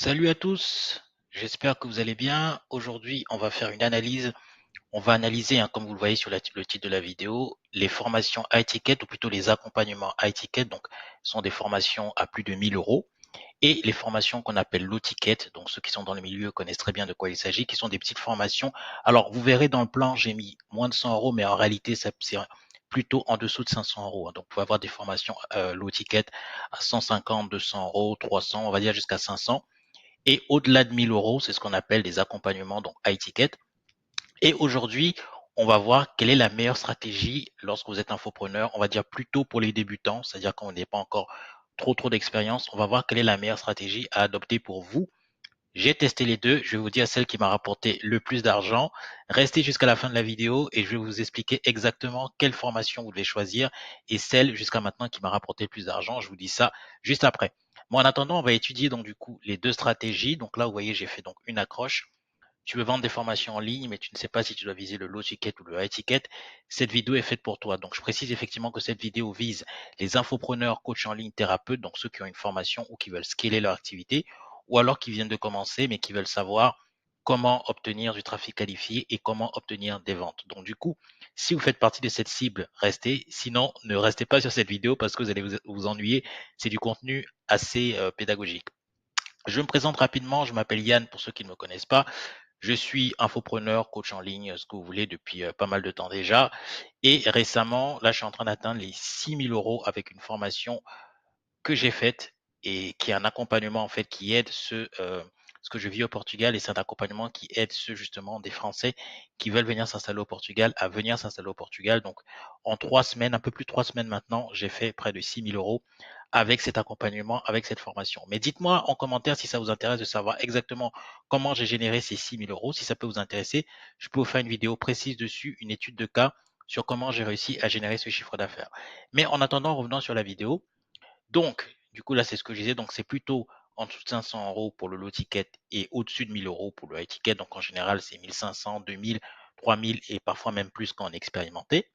Salut à tous, j'espère que vous allez bien. Aujourd'hui, on va faire une analyse. On va analyser, comme vous le voyez sur le titre de la vidéo, les formations high ticket ou plutôt les accompagnements high ticket. Donc, ce sont des formations à plus de 1000 euros et les formations qu'on appelle low ticket. Donc, ceux qui sont dans le milieu connaissent très bien de quoi il s'agit, qui sont des petites formations. Alors, vous verrez dans le plan, j'ai mis moins de 100 euros, mais en réalité, c'est plutôt en dessous de 500 euros. Donc, vous pouvez avoir des formations low ticket à 150, 200 euros, 300, on va dire jusqu'à 500. Et au-delà de 1000 euros, c'est ce qu'on appelle des accompagnements, donc high ticket. Et aujourd'hui, on va voir quelle est la meilleure stratégie lorsque vous êtes infopreneur. On va dire plutôt pour les débutants, c'est-à-dire qu'on n'est pas encore trop d'expérience. On va voir quelle est la meilleure stratégie à adopter pour vous. J'ai testé les deux. Je vais vous dire celle qui m'a rapporté le plus d'argent. Restez jusqu'à la fin de la vidéo et je vais vous expliquer exactement quelle formation vous devez choisir et celle jusqu'à maintenant qui m'a rapporté le plus d'argent. Je vous dis ça juste après. Bon, en attendant, on va étudier donc du coup les deux stratégies. Donc là, vous voyez, j'ai fait donc une accroche. Tu veux vendre des formations en ligne, mais tu ne sais pas si tu dois viser le low ticket ou le high ticket. Cette vidéo est faite pour toi. Donc, je précise effectivement que cette vidéo vise les infopreneurs, coachs en ligne, thérapeutes, donc ceux qui ont une formation ou qui veulent scaler leur activité, ou alors qui viennent de commencer, mais qui veulent savoir comment obtenir du trafic qualifié et comment obtenir des ventes. Donc, du coup, si vous faites partie de cette cible, restez. Sinon, ne restez pas sur cette vidéo parce que vous allez vous ennuyer. C'est du contenu assez pédagogique. Je me présente rapidement. Je m'appelle Yann pour ceux qui ne me connaissent pas. Je suis infopreneur, coach en ligne, ce que vous voulez, depuis pas mal de temps déjà. Et récemment, là, je suis en train d'atteindre les 6000 euros avec une formation que j'ai faite et qui est un accompagnement en fait qui aide ceux, ce que je vis au Portugal et c'est un accompagnement qui aide ceux justement des Français qui veulent venir s'installer au Portugal à venir s'installer au Portugal. Donc en 3 semaines, un peu plus de 3 semaines maintenant, j'ai fait près de 6000 euros avec cet accompagnement, avec cette formation. Mais dites-moi en commentaire si ça vous intéresse de savoir exactement comment j'ai généré ces 6000 euros. Si ça peut vous intéresser, je peux vous faire une vidéo précise dessus, une étude de cas sur comment j'ai réussi à générer ce chiffre d'affaires. Mais en attendant, revenons sur la vidéo. Donc, du coup, là, c'est ce que je disais. Donc, c'est plutôt en dessous de 500 euros pour le low ticket et au-dessus de 1000 euros pour le high ticket. Donc, en général, c'est 1500, 2000, 3000 et parfois même plus quand on est expérimenté.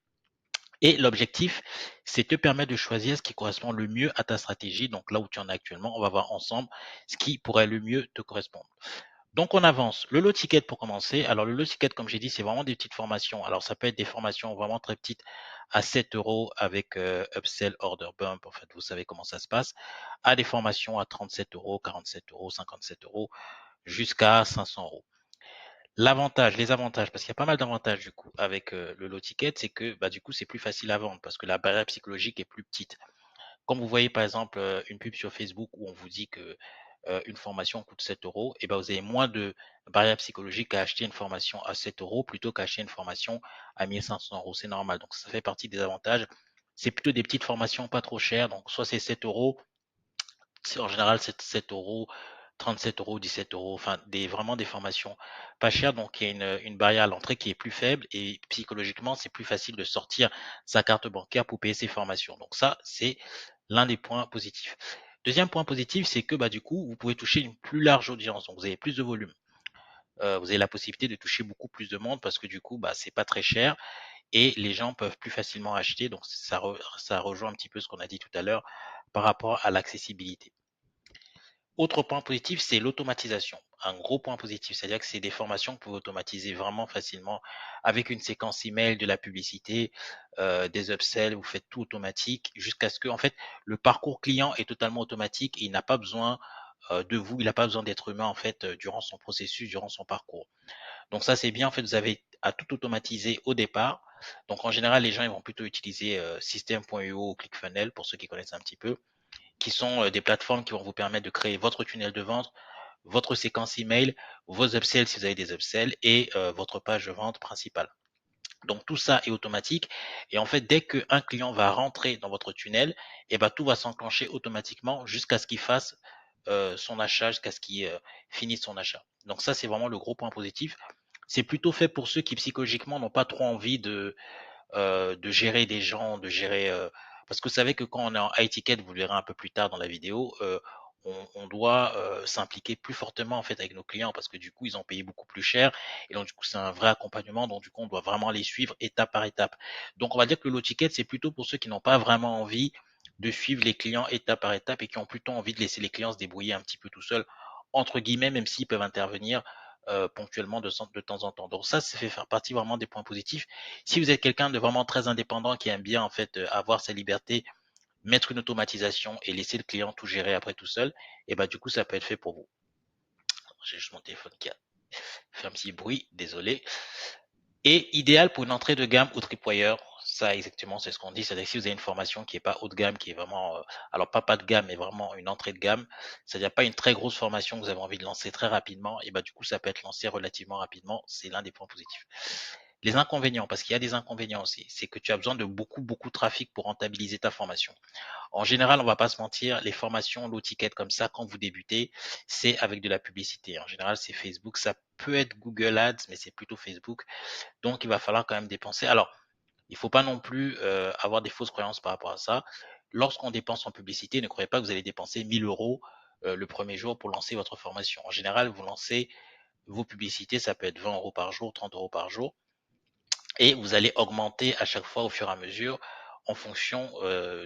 Et l'objectif, c'est de te permettre de choisir ce qui correspond le mieux à ta stratégie. Donc, là où tu en es actuellement, on va voir ensemble ce qui pourrait le mieux te correspondre. Donc on avance. Le lot ticket pour commencer. Alors le lot ticket, comme j'ai dit, c'est vraiment des petites formations. Alors ça peut être des formations vraiment très petites à 7 euros avec upsell, order bump. En fait, vous savez comment ça se passe. À des formations à 37 euros, 47 euros, 57 euros, jusqu'à 500 euros. L'avantage, les avantages, parce qu'il y a pas mal d'avantages du coup avec le lot ticket, c'est que bah, du coup c'est plus facile à vendre parce que la barrière psychologique est plus petite. Comme vous voyez par exemple une pub sur Facebook où on vous dit que une formation coûte 7 euros, et ben vous avez moins de barrières psychologiques à acheter une formation à 7 euros plutôt qu'à acheter une formation à 1500 euros. C'est normal. Donc ça fait partie des avantages. C'est plutôt des petites formations pas trop chères. Donc soit c'est 7 euros, c'est en général c'est 7 euros, 37 euros, 17 euros, enfin vraiment des formations pas chères. Donc il y a une barrière à l'entrée qui est plus faible et psychologiquement c'est plus facile de sortir sa carte bancaire pour payer ses formations. Donc ça c'est l'un des points positifs. Deuxième point positif, c'est que bah, du coup, vous pouvez toucher une plus large audience, donc vous avez plus de volume. Vous avez la possibilité de toucher beaucoup plus de monde parce que du coup, bah, c'est pas très cher et les gens peuvent plus facilement acheter. Donc ça rejoint un petit peu ce qu'on a dit tout à l'heure par rapport à l'accessibilité. Autre point positif, c'est l'automatisation. Un gros point positif, c'est-à-dire que c'est des formations que vous pouvez automatiser vraiment facilement avec une séquence email, de la publicité, des upsells, vous faites tout automatique jusqu'à ce que, en fait, le parcours client est totalement automatique et il n'a pas besoin de vous, il n'a pas besoin d'être humain, en fait, durant son processus, durant son parcours. Donc ça, c'est bien, en fait, vous avez à tout automatiser au départ. Donc en général, les gens ils vont plutôt utiliser System.io ou ClickFunnels pour ceux qui connaissent un petit peu qui sont des plateformes qui vont vous permettre de créer votre tunnel de vente, votre séquence email, vos upsells si vous avez des upsells et votre page de vente principale. Donc tout ça est automatique et en fait dès qu'un client va rentrer dans votre tunnel, et ben tout va s'enclencher automatiquement jusqu'à ce qu'il fasse son achat, jusqu'à ce qu'il finisse son achat. Donc ça c'est vraiment le gros point positif. C'est plutôt fait pour ceux qui psychologiquement n'ont pas trop envie de gérer des gens, de gérer. Parce que vous savez que quand on est en high ticket, vous le verrez un peu plus tard dans la vidéo, on doit s'impliquer plus fortement en fait avec nos clients parce que du coup ils ont payé beaucoup plus cher et donc du coup c'est un vrai accompagnement donc du coup on doit vraiment les suivre étape par étape. Donc on va dire que le low ticket c'est plutôt pour ceux qui n'ont pas vraiment envie de suivre les clients étape par étape et qui ont plutôt envie de laisser les clients se débrouiller un petit peu tout seuls entre guillemets, même s'ils peuvent intervenir ponctuellement de temps en temps. Donc ça fait faire partie vraiment des points positifs. Si vous êtes quelqu'un de vraiment très indépendant qui aime bien en fait avoir sa liberté, mettre une automatisation et laisser le client tout gérer après tout seul, et bah du coup ça peut être fait pour vous. J'ai juste mon téléphone qui a fait un petit bruit, désolé. Et idéal pour une entrée de gamme ou tripwire, ça exactement c'est ce qu'on dit, c'est-à-dire si vous avez une formation qui est pas haut de gamme, qui est vraiment, alors pas de gamme, mais vraiment une entrée de gamme, c'est-à-dire pas une très grosse formation que vous avez envie de lancer très rapidement, et bah du coup ça peut être lancé relativement rapidement, c'est l'un des points positifs. Les inconvénients, parce qu'il y a des inconvénients aussi, c'est que tu as besoin de beaucoup de trafic pour rentabiliser ta formation. En général, on va pas se mentir, les formations low ticket comme ça, quand vous débutez, c'est avec de la publicité. En général, c'est Facebook, ça peut être Google Ads, mais c'est plutôt Facebook. Donc, il va falloir quand même dépenser. Alors, il ne faut pas non plus avoir des fausses croyances par rapport à ça. Lorsqu'on dépense en publicité, ne croyez pas que vous allez dépenser 1000 euros le premier jour pour lancer votre formation. En général, vous lancez vos publicités, ça peut être 20 euros par jour, 30 euros par jour, et vous allez augmenter à chaque fois au fur et à mesure en fonction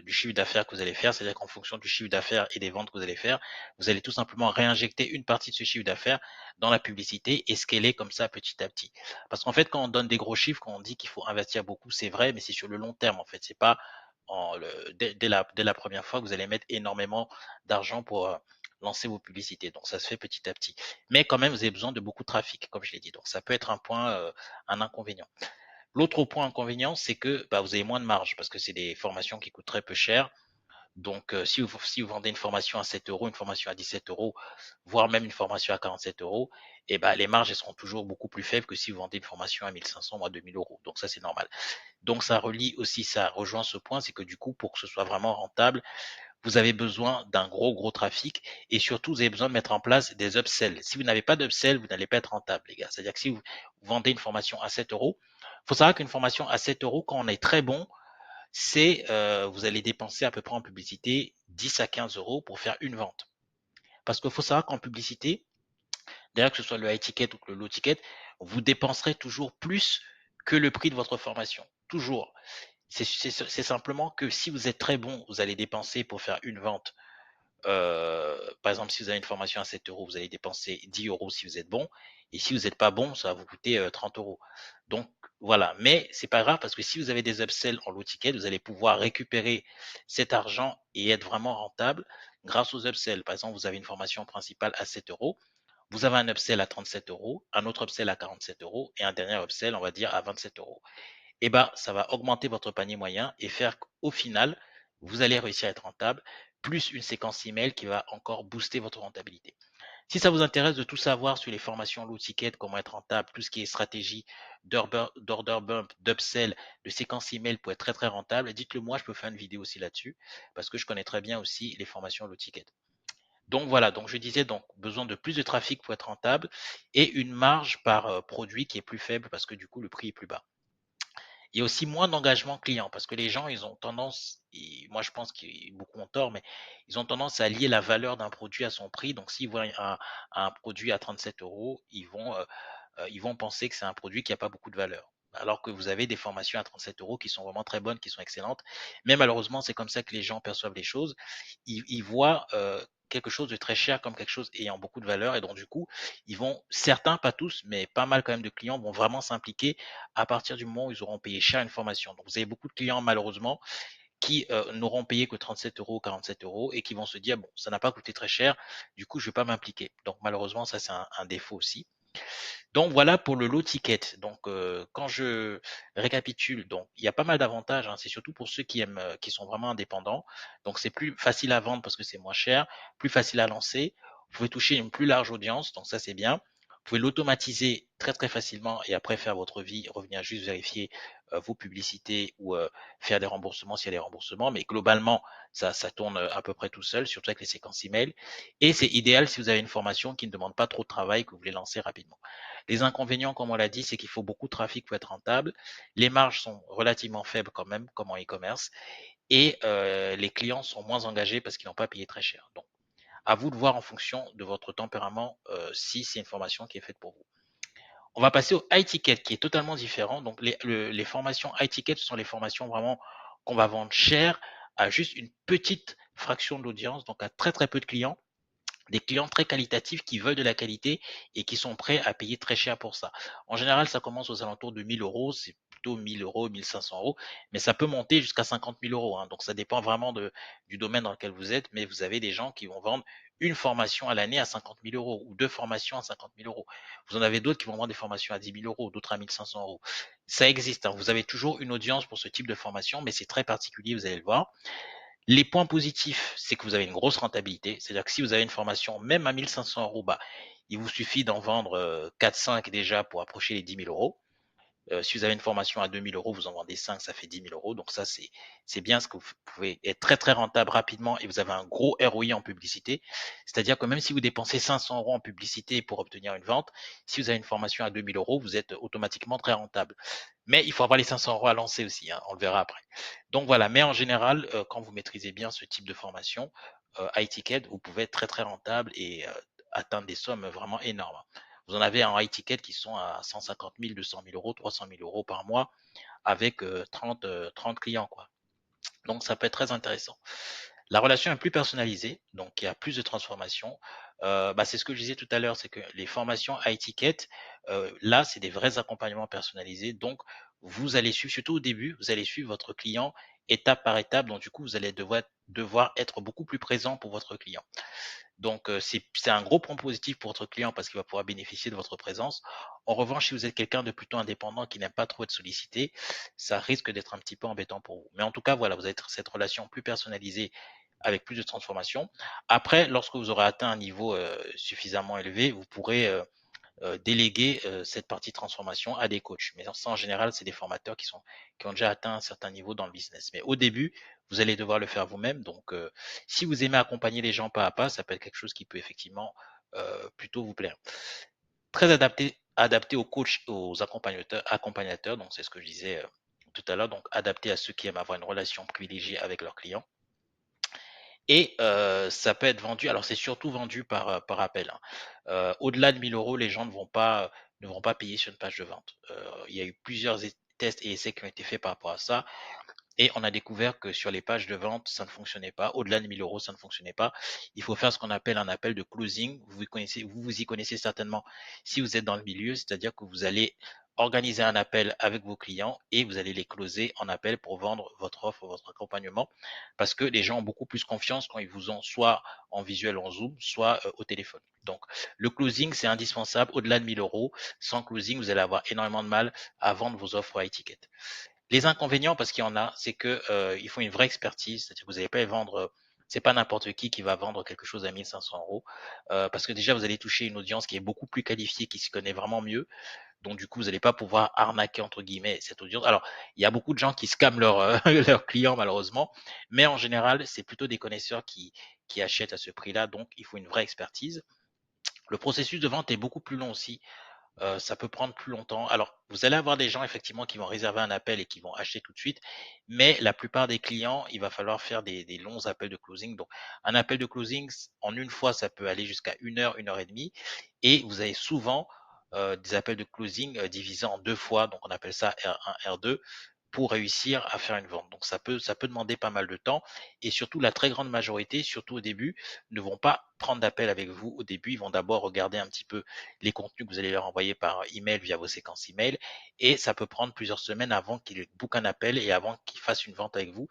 du chiffre d'affaires que vous allez faire, c'est-à-dire qu'en fonction du chiffre d'affaires et des ventes que vous allez faire, vous allez tout simplement réinjecter une partie de ce chiffre d'affaires dans la publicité et scaler comme ça petit à petit. Parce qu'en fait, quand on donne des gros chiffres, quand on dit qu'il faut investir beaucoup, c'est vrai, mais c'est sur le long terme en fait. C'est pas dès la première fois que vous allez mettre énormément d'argent pour lancer vos publicités. Donc ça se fait petit à petit. Mais quand même, vous avez besoin de beaucoup de trafic, comme je l'ai dit. Donc ça peut être un point, un inconvénient. L'autre point inconvénient, c'est que bah, vous avez moins de marge parce que c'est des formations qui coûtent très peu cher. Donc, si vous vendez une formation à 7 euros, une formation à 17 euros, voire même une formation à 47 euros, et ben, les marges elles seront toujours beaucoup plus faibles que si vous vendez une formation à 1500 ou à 2000 euros. Donc, ça, c'est normal. Donc, ça relie aussi, ça rejoint ce point, c'est que du coup, pour que ce soit vraiment rentable, vous avez besoin d'un gros trafic et surtout, vous avez besoin de mettre en place des upsells. Si vous n'avez pas d'upsell, vous n'allez pas être rentable, les gars. C'est-à-dire que si vous vendez une formation à 7 euros, il faut savoir qu'une formation à 7 euros, quand on est très bon, c'est vous allez dépenser à peu près en publicité 10 à 15 euros pour faire une vente. Parce qu'il faut savoir qu'en publicité, d'ailleurs que ce soit le high ticket ou que le low ticket, vous dépenserez toujours plus que le prix de votre formation. Toujours. C'est simplement que si vous êtes très bon, vous allez dépenser pour faire une vente par exemple, si vous avez une formation à 7 euros, vous allez dépenser 10 euros si vous êtes bon. Et si vous n'êtes pas bon, ça va vous coûter 30 euros. Donc, voilà. Mais c'est pas grave parce que si vous avez des upsells en low ticket, vous allez pouvoir récupérer cet argent et être vraiment rentable grâce aux upsells. Par exemple, vous avez une formation principale à 7 euros. Vous avez un upsell à 37 euros, un autre upsell à 47 euros et un dernier upsell, on va dire, à 27 euros. Et ben, ça va augmenter votre panier moyen et faire qu'au final, vous allez réussir à être rentable, plus une séquence email qui va encore booster votre rentabilité. Si ça vous intéresse de tout savoir sur les formations low ticket, comment être rentable, tout ce qui est stratégie d'order bump, d'upsell, de séquence email pour être très rentable, dites-le moi, je peux faire une vidéo aussi là-dessus parce que je connais très bien aussi les formations low ticket. Donc voilà, donc je disais donc besoin de plus de trafic pour être rentable et une marge par produit qui est plus faible parce que du coup le prix est plus bas. Il y a aussi moins d'engagement client parce que les gens, ils ont tendance, et moi je pense que beaucoup ont tort, mais ils ont tendance à lier la valeur d'un produit à son prix. Donc s'ils voient un produit à 37 euros, ils vont penser que c'est un produit qui n'a pas beaucoup de valeur. Alors que vous avez des formations à 37 euros qui sont vraiment très bonnes, qui sont excellentes. Mais malheureusement, c'est comme ça que les gens perçoivent les choses. Ils voient quelque chose de très cher comme quelque chose ayant beaucoup de valeur. Et donc, du coup, ils vont, certains, pas tous, mais pas mal quand même de clients vont vraiment s'impliquer à partir du moment où ils auront payé cher une formation. Donc, vous avez beaucoup de clients, malheureusement, qui n'auront payé que 37 euros, 47 euros et qui vont se dire, bon, ça n'a pas coûté très cher, du coup, je ne vais pas m'impliquer. Donc, malheureusement, ça, c'est un défaut aussi. Donc voilà pour le low ticket. Donc quand je récapitule, donc il y a pas mal d'avantages, hein. C'est surtout pour ceux qui aiment, qui sont vraiment indépendants. Donc c'est plus facile à vendre parce que c'est moins cher, plus facile à lancer. Vous pouvez toucher une plus large audience, donc ça c'est bien. Vous pouvez l'automatiser très facilement et après faire votre vie, revenir juste vérifier vos publicités ou faire des remboursements s'il y a des remboursements. Mais globalement, ça tourne à peu près tout seul, surtout avec les séquences email. Et c'est idéal si vous avez une formation qui ne demande pas trop de travail, que vous voulez lancer rapidement. Les inconvénients, comme on l'a dit, c'est qu'il faut beaucoup de trafic pour être rentable. Les marges sont relativement faibles quand même, comme en e-commerce. Et les clients sont moins engagés parce qu'ils n'ont pas payé très cher. Donc, à vous de voir en fonction de votre tempérament si c'est une formation qui est faite pour vous. On va passer au high ticket qui est totalement différent. Donc, les formations high ticket ce sont les formations vraiment qu'on va vendre cher à juste une petite fraction de l'audience, donc à très peu de clients. des clients très qualitatifs qui veulent de la qualité et qui sont prêts à payer très cher pour ça. En général, ça commence aux alentours de 1000 euros, c'est plutôt 1000 euros, 1500 euros, mais ça peut monter jusqu'à 50 000 euros, hein. Donc ça dépend vraiment du domaine dans lequel vous êtes, mais vous avez des gens qui vont vendre une formation à l'année à 50 000 euros ou deux formations à 50 000 euros. Vous en avez d'autres qui vont vendre des formations à 10 000 euros, d'autres à 1500 euros. Ça existe, hein. Vous avez toujours une audience pour ce type de formation, mais c'est très particulier, vous allez le voir. Les points positifs, c'est que vous avez une grosse rentabilité. C'est-à-dire que si vous avez une formation, même à 1500 euros, bah, il vous suffit d'en vendre 4-5 déjà pour approcher les 10 000 euros. Si vous avez une formation à 2000 euros, vous en vendez 5, ça fait 10 000 euros. Donc ça, c'est bien ce que vous pouvez être très, très rentable rapidement et vous avez un gros ROI en publicité. C'est-à-dire que même si vous dépensez 500 euros en publicité pour obtenir une vente, si vous avez une formation à 2000 euros, vous êtes automatiquement très rentable. Mais il faut avoir les 500 euros à lancer aussi, hein, on le verra après. Donc voilà, mais en général, quand vous maîtrisez bien ce type de formation, iTicket, vous pouvez être très très rentable et atteindre des sommes vraiment énormes. Vous en avez en iTicket qui sont à 150 000, 200 000 euros, 300 000 euros par mois avec 30 clients, quoi. Donc ça peut être très intéressant. La relation est plus personnalisée, donc il y a plus de transformations. Bah, c'est ce que je disais tout à l'heure, c'est que les formations iTicket, là, c'est des vrais accompagnements personnalisés. Donc, vous allez suivre, surtout au début, vous allez suivre votre client étape par étape. Donc, du coup, vous allez devoir être beaucoup plus présent pour votre client. Donc, c'est un gros point positif pour votre client parce qu'il va pouvoir bénéficier de votre présence. En revanche, si vous êtes quelqu'un de plutôt indépendant qui n'aime pas trop être sollicité, ça risque d'être un petit peu embêtant pour vous. Mais en tout cas, voilà, vous avez cette relation plus personnalisée avec plus de transformation. Après, lorsque vous aurez atteint un niveau suffisamment élevé, vous pourrez déléguer cette partie transformation à des coachs. Mais ça, en général, c'est des formateurs qui ont déjà atteint un certain niveau dans le business. Mais au début, vous allez devoir le faire vous-même. Donc, si vous aimez accompagner les gens pas à pas, ça peut être quelque chose qui peut effectivement plutôt vous plaire. Très adapté aux coachs, aux accompagnateurs. Donc, c'est ce que je disais tout à l'heure. Donc, adapté à ceux qui aiment avoir une relation privilégiée avec leurs clients. Et ça peut être vendu, alors c'est surtout vendu par appel, hein. Au-delà de 1000 euros, les gens ne vont pas payer sur une page de vente. Il y a eu plusieurs tests et essais qui ont été faits par rapport à ça. Et on a découvert que sur les pages de vente, ça ne fonctionnait pas. Au-delà de 1000 euros, ça ne fonctionnait pas. Il faut faire ce qu'on appelle un appel de closing. Vous y connaissez certainement si vous êtes dans le milieu, c'est-à-dire que vous allez organiser un appel avec vos clients et vous allez les closer en appel pour vendre votre offre, votre accompagnement, parce que les gens ont beaucoup plus confiance quand ils vous ont soit en visuel en Zoom, soit au téléphone. Donc, le closing, c'est indispensable. Au-delà de 1000 euros, sans closing, vous allez avoir énormément de mal à vendre vos offres à ticket. Les inconvénients, parce qu'il y en a, c'est que il faut une vraie expertise, c'est-à-dire que vous n'allez pas vendre, c'est pas n'importe qui va vendre quelque chose à 1500 euros, parce que déjà vous allez toucher une audience qui est beaucoup plus qualifiée, qui se connaît vraiment mieux, donc du coup vous n'allez pas pouvoir arnaquer entre guillemets cette audience. Alors il y a beaucoup de gens qui scamment leurs clients malheureusement, mais en général c'est plutôt des connaisseurs qui achètent à ce prix-là, donc il faut une vraie expertise. Le processus de vente est beaucoup plus long aussi. Ça peut prendre plus longtemps. Alors, vous allez avoir des gens effectivement qui vont réserver un appel et qui vont acheter tout de suite, mais la plupart des clients, il va falloir faire des longs appels de closing. Donc, un appel de closing, en une fois, ça peut aller jusqu'à 1 heure et demie, et vous avez souvent des appels de closing divisés en deux fois, donc on appelle ça R1, R2, pour réussir à faire une vente. Donc ça peut demander pas mal de temps et surtout la très grande majorité, surtout au début, ne vont pas prendre d'appel avec vous au début. Ils vont d'abord regarder un petit peu les contenus que vous allez leur envoyer par email via vos séquences email et ça peut prendre plusieurs semaines avant qu'ils bookent un appel et avant qu'ils fassent une vente avec vous.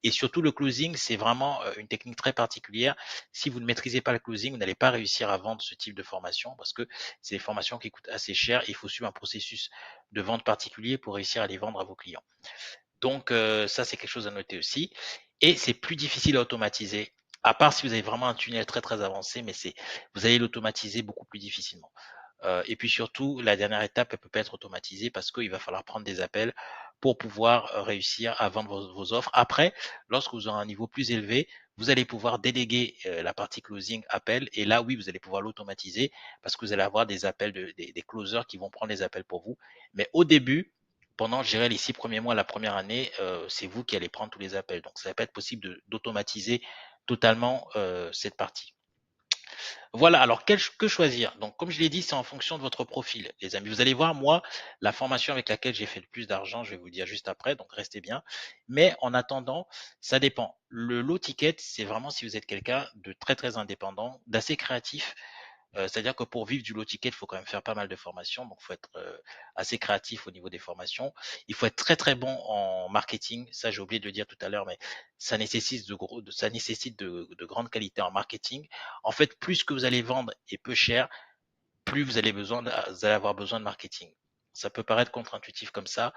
Et surtout le closing, c'est vraiment une technique très particulière. Si vous ne maîtrisez pas le closing, vous n'allez pas réussir à vendre ce type de formation parce que c'est des formations qui coûtent assez cher et il faut suivre un processus de vente particulier pour réussir à les vendre à vos clients. Donc ça, c'est quelque chose à noter aussi. Et c'est plus difficile à automatiser, à part si vous avez vraiment un tunnel très très avancé, mais vous allez l'automatiser beaucoup plus difficilement. Et puis surtout, la dernière étape, elle peut pas être automatisée parce qu'il va falloir prendre des appels pour pouvoir réussir à vendre vos offres. Après, lorsque vous aurez un niveau plus élevé, vous allez pouvoir déléguer la partie closing appel et là, oui, vous allez pouvoir l'automatiser parce que vous allez avoir des appels des closers qui vont prendre les appels pour vous. Mais au début, pendant, je dirais, les 6 premiers mois, la première année, c'est vous qui allez prendre tous les appels. Donc, ça va pas être possible d'automatiser totalement cette partie. Voilà, alors que choisir? Donc, comme je l'ai dit, c'est en fonction de votre profil, les amis. Vous allez voir, moi, la formation avec laquelle j'ai fait le plus d'argent, je vais vous le dire juste après, donc restez bien. Mais en attendant, ça dépend. Le low ticket, c'est vraiment si vous êtes quelqu'un de très très indépendant, d'assez créatif. C'est-à-dire que pour vivre du low ticket, il faut quand même faire pas mal de formations, donc il faut être assez créatif au niveau des formations. Il faut être très très bon en marketing. Ça, j'ai oublié de le dire tout à l'heure, mais ça nécessite de grandes qualités en marketing. En fait, plus que vous allez vendre et peu cher, plus vous allez avoir besoin de marketing. Ça peut paraître contre-intuitif comme ça,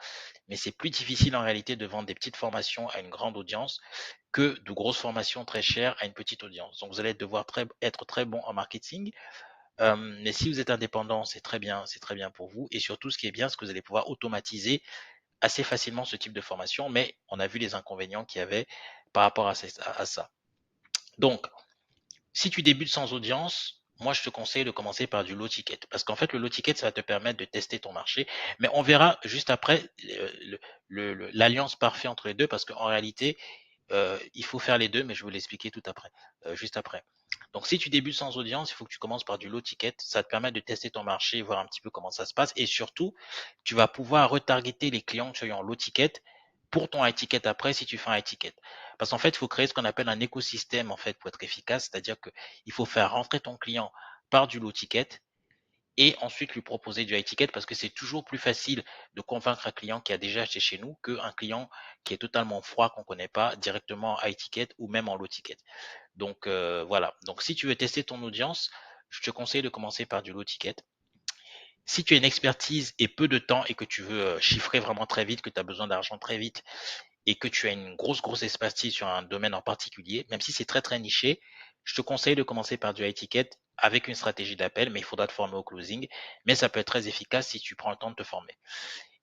mais c'est plus difficile en réalité de vendre des petites formations à une grande audience que de grosses formations très chères à une petite audience. Donc vous allez devoir être très bon en marketing. Mais si vous êtes indépendant, c'est très bien pour vous. Et surtout, ce qui est bien, c'est que vous allez pouvoir automatiser assez facilement ce type de formation. Mais on a vu les inconvénients qu'il y avait par rapport à ça. Donc, si tu débutes sans audience, moi je te conseille de commencer par du low ticket. Parce qu'en fait, le low ticket, ça va te permettre de tester ton marché. Mais on verra juste après l'alliance parfaite entre les deux. Parce qu'en réalité, il faut faire les deux, mais je vais vous l'expliquer tout après, juste après. Donc, si tu débutes sans audience, il faut que tu commences par du low ticket. Ça te permet de tester ton marché, voir un petit peu comment ça se passe. Et surtout, tu vas pouvoir retargeter les clients que tu as eu en low ticket pour ton high ticket après si tu fais un high ticket. Parce qu'en fait, il faut créer ce qu'on appelle un écosystème en fait pour être efficace. C'est-à-dire que il faut faire rentrer ton client par du low ticket et ensuite lui proposer du high ticket parce que c'est toujours plus facile de convaincre un client qui a déjà acheté chez nous qu'un client qui est totalement froid, qu'on ne connaît pas, directement en high ticket ou même en low ticket. Donc voilà. Donc si tu veux tester ton audience, je te conseille de commencer par du low ticket. Si tu as une expertise et peu de temps et que tu veux chiffrer vraiment très vite, que tu as besoin d'argent très vite et que tu as une grosse expertise sur un domaine en particulier, même si c'est très très niché, je te conseille de commencer par du high ticket avec une stratégie d'appel, mais il faudra te former au closing. Mais ça peut être très efficace si tu prends le temps de te former.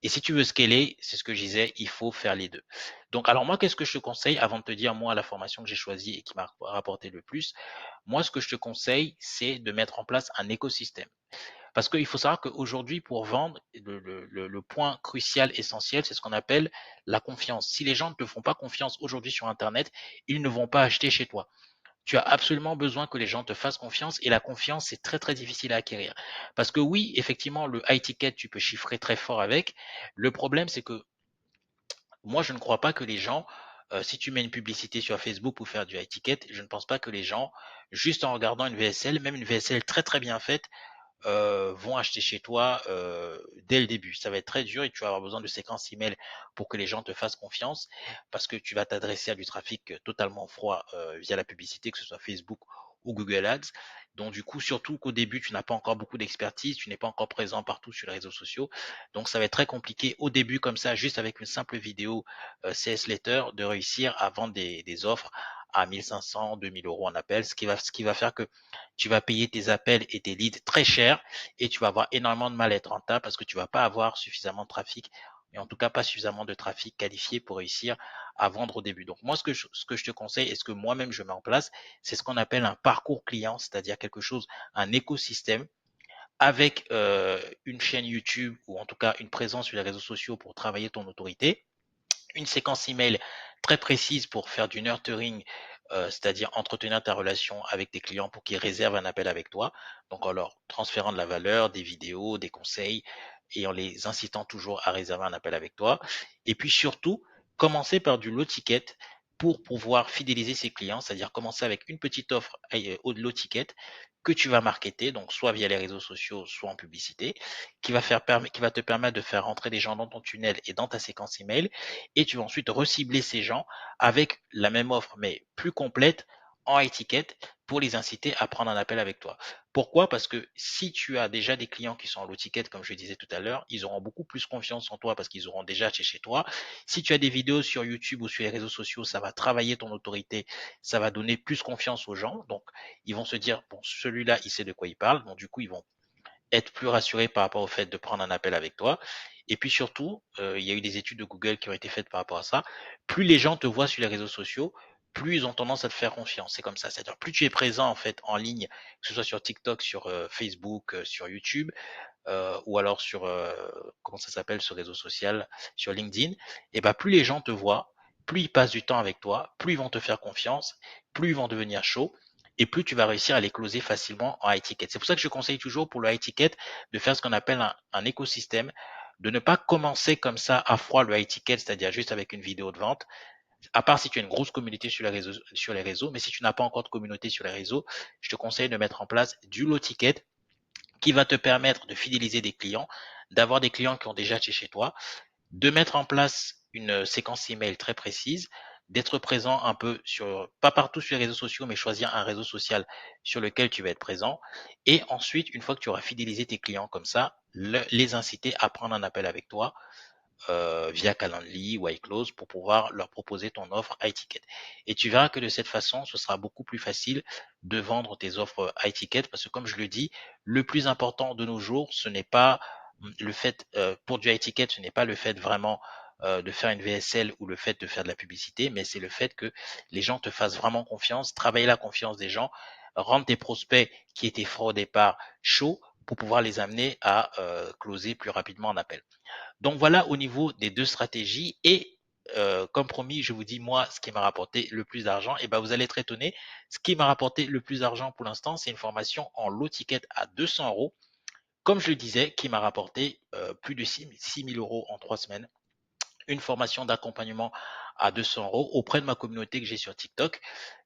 Et si tu veux scaler, c'est ce que je disais, il faut faire les deux. Donc, alors moi, qu'est-ce que je te conseille avant de te dire, moi, la formation que j'ai choisie et qui m'a rapporté le plus? Moi, ce que je te conseille, c'est de mettre en place un écosystème. Parce qu'il faut savoir qu'aujourd'hui, pour vendre, le point crucial, essentiel, c'est ce qu'on appelle la confiance. Si les gens ne te font pas confiance aujourd'hui sur Internet, ils ne vont pas acheter chez toi. Tu as absolument besoin que les gens te fassent confiance et la confiance, c'est très très difficile à acquérir. Parce que oui, effectivement, le high ticket, tu peux chiffrer très fort avec. Le problème, c'est que moi, je ne crois pas que les gens, si tu mets une publicité sur Facebook pour faire du high ticket, je ne pense pas que les gens, juste en regardant une VSL, même une VSL très très bien faite, vont acheter chez toi dès le début. Ça va être très dur et tu vas avoir besoin de séquences email pour que les gens te fassent confiance parce que tu vas t'adresser à du trafic totalement froid via la publicité, que ce soit Facebook ou Google Ads. Donc du coup, surtout qu'au début, tu n'as pas encore beaucoup d'expertise, tu n'es pas encore présent partout sur les réseaux sociaux. Donc ça va être très compliqué au début comme ça, juste avec une simple vidéo CS Letter, de réussir à vendre des offres à 1500, 2000 euros en appel, ce qui va faire que tu vas payer tes appels et tes leads très cher et tu vas avoir énormément de mal à être rentable parce que tu vas pas avoir suffisamment de trafic et en tout cas pas suffisamment de trafic qualifié pour réussir à vendre au début. Donc moi, ce que je te conseille et ce que moi-même je mets en place, c'est ce qu'on appelle un parcours client, c'est-à-dire quelque chose, un écosystème avec une chaîne YouTube ou en tout cas une présence sur les réseaux sociaux pour travailler ton autorité, une séquence email très précise pour faire du nurturing, c'est-à-dire entretenir ta relation avec tes clients pour qu'ils réservent un appel avec toi. Donc en leur transférant de la valeur, des vidéos, des conseils et en les incitant toujours à réserver un appel avec toi. Et puis surtout, commencer par du low ticket pour pouvoir fidéliser ses clients, c'est-à-dire commencer avec une petite offre au low ticket que tu vas marketer, donc soit via les réseaux sociaux, soit en publicité, qui va te permettre de faire rentrer des gens dans ton tunnel et dans ta séquence email et tu vas ensuite recibler ces gens avec la même offre mais plus complète en étiquette pour les inciter à prendre un appel avec toi. Pourquoi? Parce que si tu as déjà des clients qui sont en low ticket, comme je le disais tout à l'heure, ils auront beaucoup plus confiance en toi parce qu'ils auront déjà acheté chez toi. Si tu as des vidéos sur YouTube ou sur les réseaux sociaux, ça va travailler ton autorité, ça va donner plus confiance aux gens. Donc, ils vont se dire, bon, celui-là, il sait de quoi il parle. Donc, du coup, ils vont être plus rassuré par rapport au fait de prendre un appel avec toi. Et puis surtout, il y a eu des études de Google qui ont été faites par rapport à ça. Plus les gens te voient sur les réseaux sociaux, plus ils ont tendance à te faire confiance. C'est comme ça. C'est-à-dire plus tu es présent en fait en ligne, que ce soit sur TikTok, sur Facebook, sur YouTube, ou alors sur comment ça s'appelle ce réseau social, sur LinkedIn. Et ben plus les gens te voient, plus ils passent du temps avec toi, plus ils vont te faire confiance, plus ils vont devenir chauds et plus tu vas réussir à les closer facilement en high ticket. C'est pour ça que je conseille toujours pour le high ticket de faire ce qu'on appelle un écosystème, de ne pas commencer comme ça à froid le high ticket, c'est-à-dire juste avec une vidéo de vente, à part si tu as une grosse communauté sur les réseaux, mais si tu n'as pas encore de communauté sur les réseaux, je te conseille de mettre en place du low ticket qui va te permettre de fidéliser des clients, d'avoir des clients qui ont déjà acheté chez toi, de mettre en place une séquence email très précise, d'être présent un peu sur, pas partout sur les réseaux sociaux, mais choisir un réseau social sur lequel tu vas être présent. Et ensuite, une fois que tu auras fidélisé tes clients comme ça, les inciter à prendre un appel avec toi via Calendly ou iClose pour pouvoir leur proposer ton offre high ticket. Et tu verras que de cette façon, ce sera beaucoup plus facile de vendre tes offres high ticket parce que comme je le dis, le plus important de nos jours, ce n'est pas le fait, pour du high ticket, ce n'est pas le fait vraiment de faire une VSL ou le fait de faire de la publicité, mais c'est le fait que les gens te fassent vraiment confiance, travailler la confiance des gens, rendre tes prospects qui étaient froids au départ chauds pour pouvoir les amener à closer plus rapidement en appel. Donc voilà au niveau des deux stratégies et comme promis, je vous dis moi ce qui m'a rapporté le plus d'argent. Et ben vous allez être étonné. Ce qui m'a rapporté le plus d'argent pour l'instant, c'est une formation en low ticket à 200 euros. Comme je le disais, qui m'a rapporté plus de 6 000 euros en 3 semaines. Une formation d'accompagnement à 200 euros auprès de ma communauté que j'ai sur TikTok,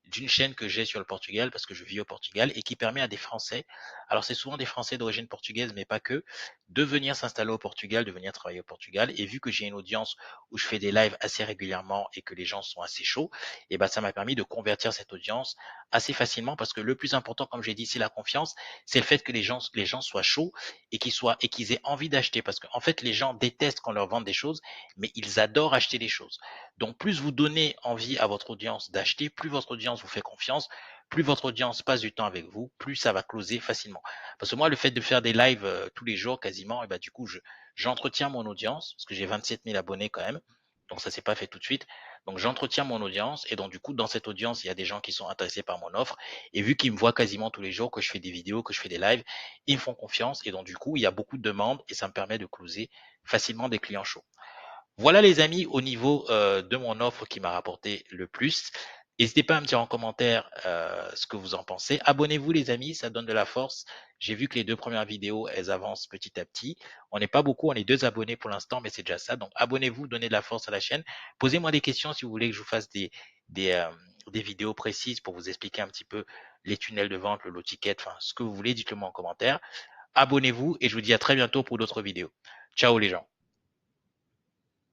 d'une chaîne que j'ai sur le Portugal parce que je vis au Portugal et qui permet à des Français, alors c'est souvent des Français d'origine portugaise mais pas que, de venir s'installer au Portugal, de venir travailler au Portugal. Et vu que j'ai une audience où je fais des lives assez régulièrement et que les gens sont assez chauds, et ben ça m'a permis de convertir cette audience assez facilement parce que le plus important, comme j'ai dit, c'est la confiance, c'est le fait que les gens soient chauds et qu'ils aient envie d'acheter parce qu'en fait les gens détestent qu'on leur vende des choses mais ils adorent acheter des choses. Donc plus vous donnez envie à votre audience d'acheter, plus votre audience vous fait confiance, plus votre audience passe du temps avec vous, plus ça va closer facilement. Parce que moi, le fait de faire des lives tous les jours quasiment, et ben du coup, j'entretiens mon audience, parce que j'ai 27 000 abonnés quand même. Donc ça s'est pas fait tout de suite. Donc j'entretiens mon audience et donc du coup dans cette audience il y a des gens qui sont intéressés par mon offre et vu qu'ils me voient quasiment tous les jours que je fais des vidéos, que je fais des lives, ils me font confiance et donc du coup il y a beaucoup de demandes et ça me permet de closer facilement des clients chauds. Voilà les amis au niveau de mon offre qui m'a rapporté le plus. N'hésitez pas à me dire en commentaire ce que vous en pensez. Abonnez-vous les amis, ça donne de la force. J'ai vu que les deux premières vidéos, elles avancent petit à petit. On n'est pas beaucoup, on est 2 abonnés pour l'instant, mais c'est déjà ça. Donc abonnez-vous, donnez de la force à la chaîne. Posez-moi des questions si vous voulez que je vous fasse des, euh, des vidéos précises pour vous expliquer un petit peu les tunnels de vente, le lot ticket, enfin ce que vous voulez, dites-le moi en commentaire. Abonnez-vous et je vous dis à très bientôt pour d'autres vidéos. Ciao les gens.